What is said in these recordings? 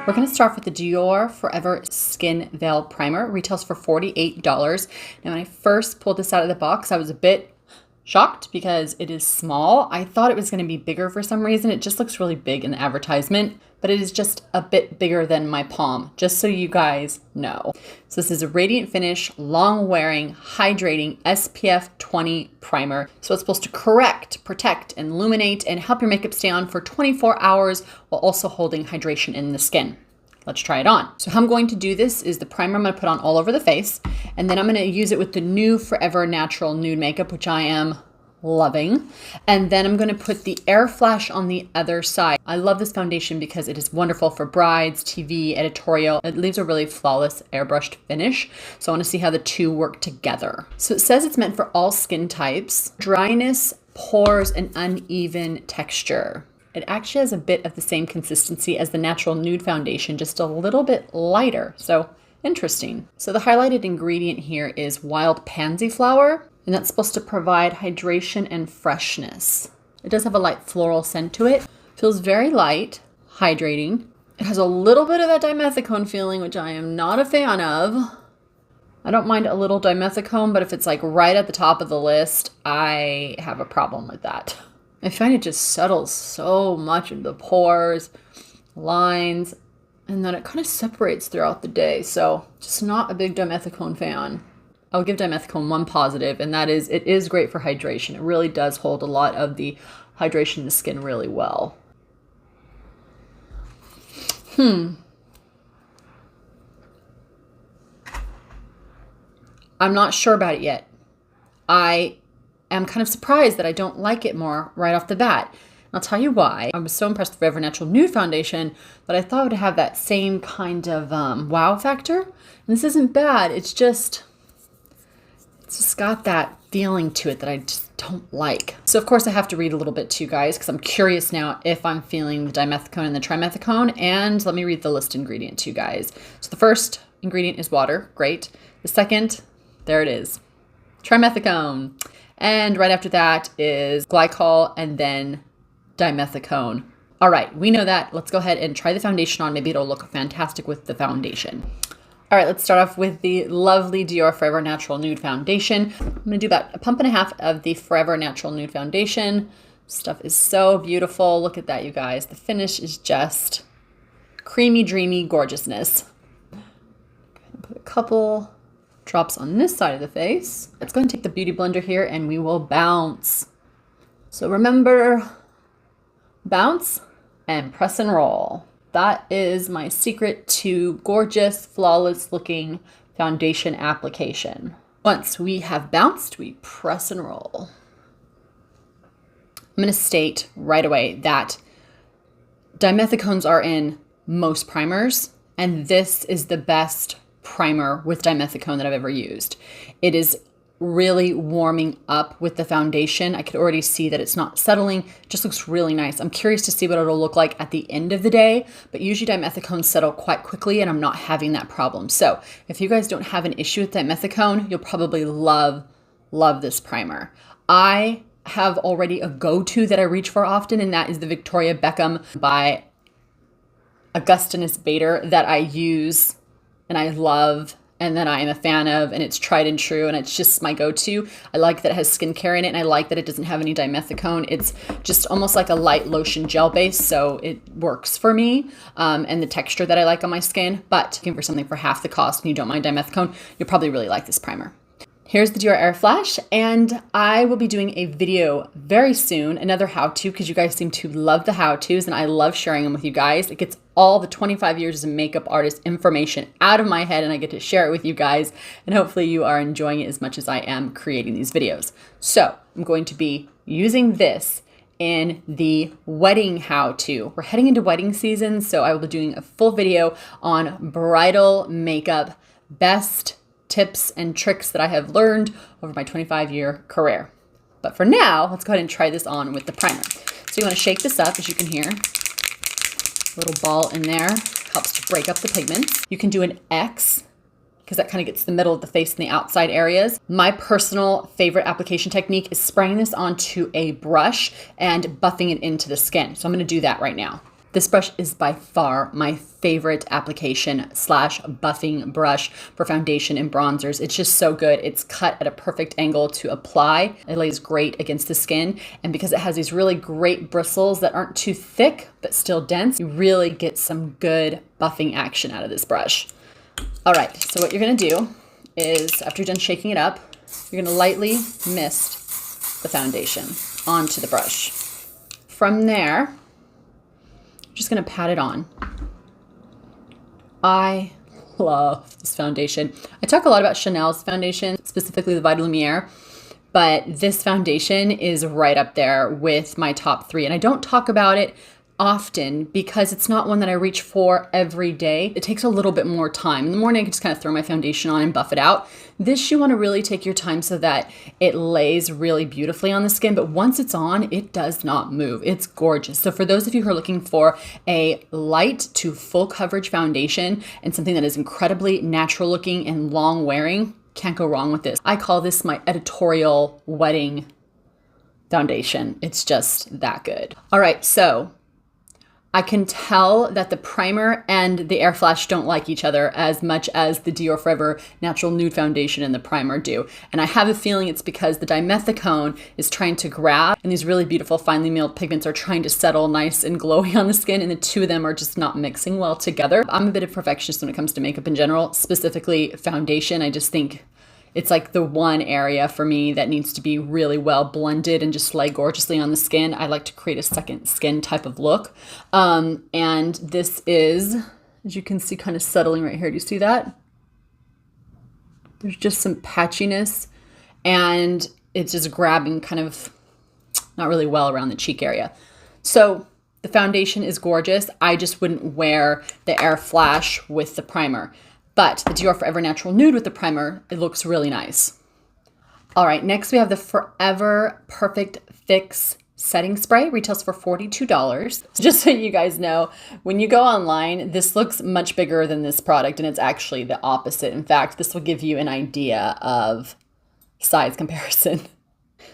We're going to start with the Dior Forever Skin Veil Primer. It retails for $48. Now, when I first pulled this out of the box, I was a bit shocked because it is small. I thought it was going to be bigger for some reason. It just looks really big in the advertisement, but it is just a bit bigger than my palm, just so you guys know. So this is a radiant finish, long wearing, hydrating SPF 20 primer. So it's supposed to correct, protect, and illuminate and help your makeup stay on for 24 hours while also holding hydration in the skin. Let's try it on. So how I'm going to do this is the primer I'm going to put on all over the face, and then I'm going to use it with the new Forever Natural Nude makeup, which I am loving. And then I'm going to put the Air Flash on the other side. I love this foundation because it is wonderful for brides, TV, editorial. It leaves a really flawless airbrushed finish. So I want to see how the two work together. So it says it's meant for all skin types, dryness, pores, and uneven texture. It actually has a bit of the same consistency as the Natural Nude foundation, just a little bit lighter. So interesting. So the highlighted ingredient here is wild pansy flower, and that's supposed to provide hydration and freshness. It does have a light floral scent to it. Feels very light, hydrating. It has a little bit of that dimethicone feeling, which I am not a fan of. I don't mind a little dimethicone, but if it's like right at the top of the list, I have a problem with that. I find it just settles so much into the pores, lines, and then it kind of separates throughout the day. So just not a big dimethicone fan. I'll give dimethicone one positive, and that is it is great for hydration. It really does hold a lot of the hydration in the skin really well. I'm not sure about it yet. I'm kind of surprised that I don't like it more right off the bat. And I'll tell you why. I was so impressed with Forever Natural Nude foundation, but I thought it would have that same kind of wow factor. And this isn't bad. It's just got that feeling to it that I just don't like. So of course I have to read a little bit to you guys because I'm curious now if I'm feeling the dimethicone and the trimethicone. And let me read the list ingredient to you guys. So the first ingredient is water. Great. The second, there it is, trimethicone. And right after that is glycol and then dimethicone. All right, we know that. Let's go ahead and try the foundation on. Maybe it'll look fantastic with the foundation. All right, let's start off with the lovely Dior Forever Natural Nude foundation. I'm gonna do about 1.5 pumps of the Forever Natural Nude foundation. Stuff is so beautiful. Look at that, you guys. The finish is just creamy, dreamy gorgeousness. Put a couple drops on this side of the face. It's going to take the beauty blender here and we will bounce. So remember, bounce and press and roll. That is my secret to gorgeous, flawless looking foundation application. Once we have bounced, we press and roll. I'm going to state right away that dimethicones are in most primers, and this is the best primer with dimethicone that I've ever used. It is really warming up with the foundation. I could already see that it's not settling. It just looks really nice. I'm curious to see what it'll look like at the end of the day, but usually dimethicones settle quite quickly and I'm not having that problem. So if you guys don't have an issue with dimethicone, you'll probably love this primer. I have already a go-to that I reach for often, and that is the Victoria Beckham by Augustinus Bader that I use and I love, and that I am a fan of, and it's tried and true, and it's just my go-to. I like that it has skincare in it, and I like that it doesn't have any dimethicone. It's just almost like a light lotion gel base, so it works for me, and the texture that I like on my skin. But looking for something for half the cost and you don't mind dimethicone, you'll probably really like this primer. Here's the Dior Air Flash, and I will be doing a video very soon, another how-to, because you guys seem to love the how-tos, and I love sharing them with you guys. It gets all the 25 years as a makeup artist information out of my head, and I get to share it with you guys, and hopefully you are enjoying it as much as I am creating these videos. So I'm going to be using this in the wedding how-to. We're heading into wedding season, so I will be doing a full video on bridal makeup, best tips and tricks that I have learned over my 25-year career. But for now, let's go ahead and try this on with the primer. So you want to shake this up, as you can hear. A little ball in there helps to break up the pigments. You can do an X, because that kind of gets the middle of the face and the outside areas. My personal favorite application technique is spraying this onto a brush and buffing it into the skin. So I'm going to do that right now. This brush is by far my favorite application slash buffing brush for foundation and bronzers. It's just so good. It's cut at a perfect angle to apply. It lays great against the skin. And because it has these really great bristles that aren't too thick, but still dense, you really get some good buffing action out of this brush. All right, so what you're gonna do is, after you're done shaking it up, you're gonna lightly mist the foundation onto the brush. From there, I'm just gonna pat it on. I love this foundation. I talk a lot about Chanel's foundation, specifically the Vita Lumiere, but this foundation is right up there with my top 3. And I don't talk about it often because it's not one that I reach for every day. It takes a little bit more time. In the morning, I can just kind of throw my foundation on and buff it out. This, you want to really take your time so that it lays really beautifully on the skin. But once it's on, it does not move. It's gorgeous. So for those of you who are looking for a light to full coverage foundation and something that is incredibly natural looking and long wearing, can't go wrong with this. I call this my editorial wedding foundation. It's just that good. All right, so I can tell that the primer and the Air Flash don't like each other as much as the Dior Forever Natural Nude Foundation and the primer do. And I have a feeling it's because the dimethicone is trying to grab, and these really beautiful finely milled pigments are trying to settle nice and glowy on the skin, and the two of them are just not mixing well together. I'm a bit of a perfectionist when it comes to makeup in general, specifically foundation. I just think it's like the one area for me that needs to be really well blended and just lay gorgeously on the skin. I like to create a second skin type of look. And this is, as you can see, kind of settling right here. Do you see that? There's just some patchiness and it's just grabbing kind of not really well around the cheek area. So the foundation is gorgeous. I just wouldn't wear the Air Flash with the primer. But the Dior Forever Natural Nude with the primer, it looks really nice. All right, next we have the Forever Perfect Fix Setting Spray. Retails for $42. So just so you guys know, when you go online, this looks much bigger than this product, and it's actually the opposite. In fact, this will give you an idea of size comparison.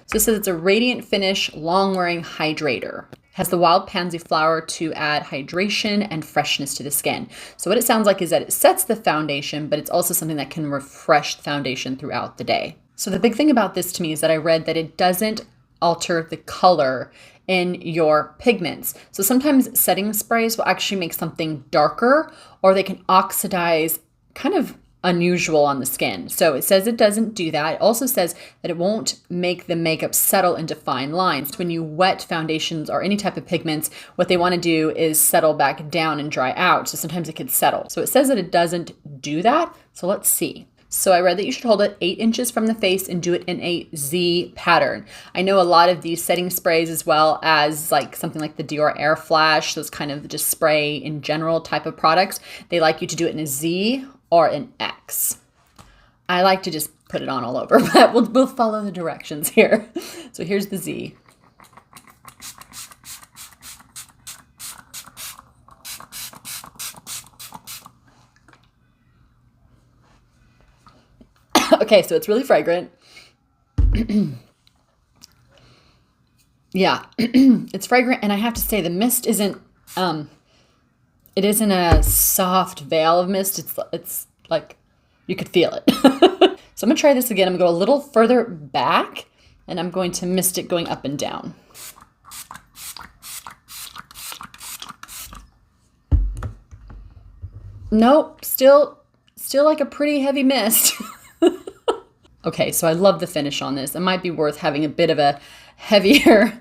So it says it's a radiant finish, long-wearing hydrator. Has the wild pansy flower to add hydration and freshness to the skin. So what it sounds like is that it sets the foundation, but it's also something that can refresh the foundation throughout the day. So the big thing about this to me is that I read that it doesn't alter the color in your pigments. So sometimes setting sprays will actually make something darker, or they can oxidize kind of unusual on the skin. So it says it doesn't do that. It also says that it won't make the makeup settle into fine lines. When you wet foundations or any type of pigments, what they want to do is settle back down and dry out. So sometimes it could settle. So it says that it doesn't do that. So let's see. So I read that you should hold it 8 inches from the face and do it in a Z pattern. I know a lot of these setting sprays, as well as like something like the Dior Air Flash, those kind of just spray in general type of products, they like you to do it in a Z or an X. I like to just put it on all over, but we'll follow the directions here. So here's the Z. Okay, so it's really fragrant. Yeah, it's fragrant, and I have to say the mist isn't it isn't a soft veil of mist. It's like you could feel it. So I'm gonna try this again. I'm gonna go a little further back, and I'm going to mist it going up and down. Nope, still like a pretty heavy mist. Okay, so I love the finish on this. It might be worth having a bit of a heavier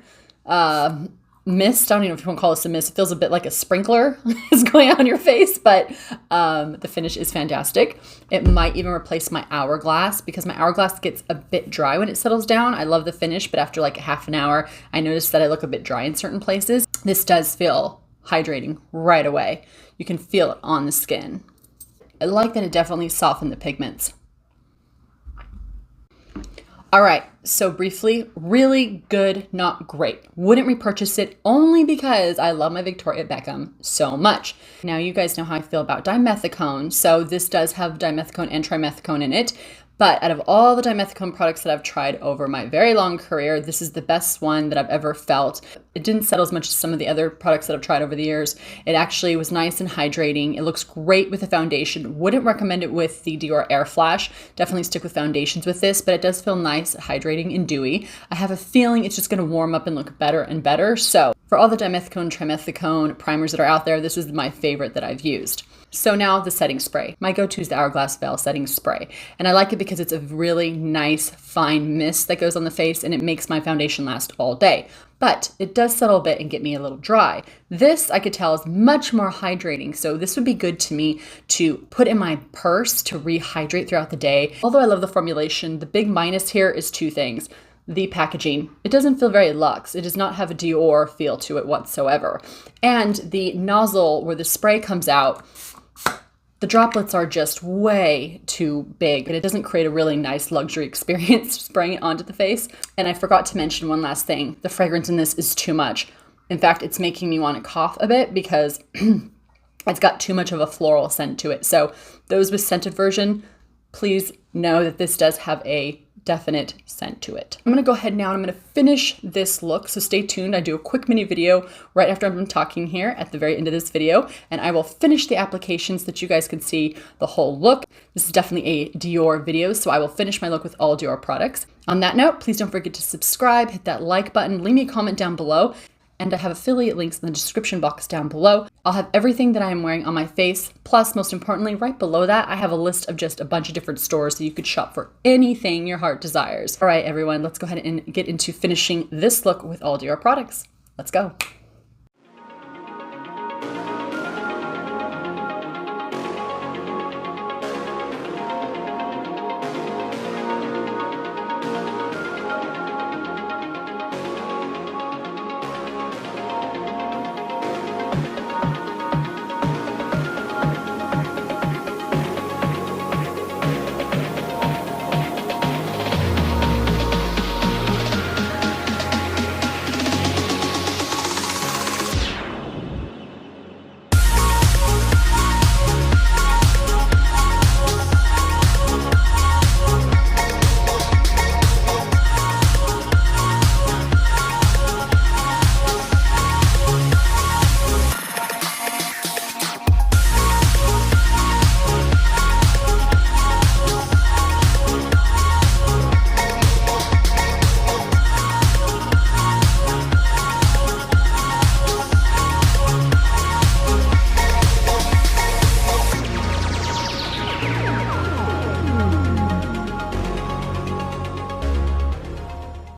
mist. I don't even know if you want to call this a mist. It feels a bit like a sprinkler is going on your face, but the finish is fantastic. It might even replace my Hourglass, because my Hourglass gets a bit dry when it settles down. I love the finish, but after like a half an hour, I noticed that I look a bit dry in certain places. This does feel hydrating right away. You can feel it on the skin. I like that it definitely softened the pigments. All right, so briefly, really good, not great. Wouldn't repurchase it only because I love my Victoria Beckham so much. Now you guys know how I feel about dimethicone. So this does have dimethicone and trimethicone in it, But out of all the dimethicone products that I've tried over my very long career, this is the best one that I've ever felt. It didn't settle as much as some of the other products that I've tried over the years. It actually was nice and hydrating. It looks great with the foundation. Wouldn't recommend it with the Dior Air Flash. Definitely stick with foundations with this, but it does feel nice, hydrating, and dewy. I have a feeling it's just going to warm up and look better and better. So for all the dimethicone, trimethicone primers that are out there, this is my favorite that I've used. So now the setting spray. My go-to is the Hourglass Veil setting spray. And I like it because it's a really nice, fine mist that goes on the face and it makes my foundation last all day. But it does settle a bit and get me a little dry. This, I could tell, is much more hydrating. So this would be good to me to put in my purse to rehydrate throughout the day. Although I love the formulation, the big minus here is two things. The packaging. It doesn't feel very luxe. It does not have a Dior feel to it whatsoever. And the nozzle where the spray comes out, the droplets are just way too big and it doesn't create a really nice luxury experience spraying it onto the face. And I forgot to mention one last thing. The fragrance in this is too much. In fact, it's making me want to cough a bit because it's got too much of a floral scent to it. So those with scented version, please know that this does have a definite scent to it. I'm going to go ahead now and I'm going to finish this look. So stay tuned. I do a quick mini video right after I'm done talking here at the very end of this video, and I will finish the applications so that you guys can see the whole look. This is definitely a Dior video, so I will finish my look with all Dior products. On that note, please don't forget to subscribe, hit that like button, leave me a comment down below. And I have affiliate links in the description box down below. I'll have everything that I am wearing on my face. Plus, most importantly, right below that, I have a list of just a bunch of different stores so you could shop for anything your heart desires. All right, everyone, let's go ahead and get into finishing this look with all Dior products. Let's go.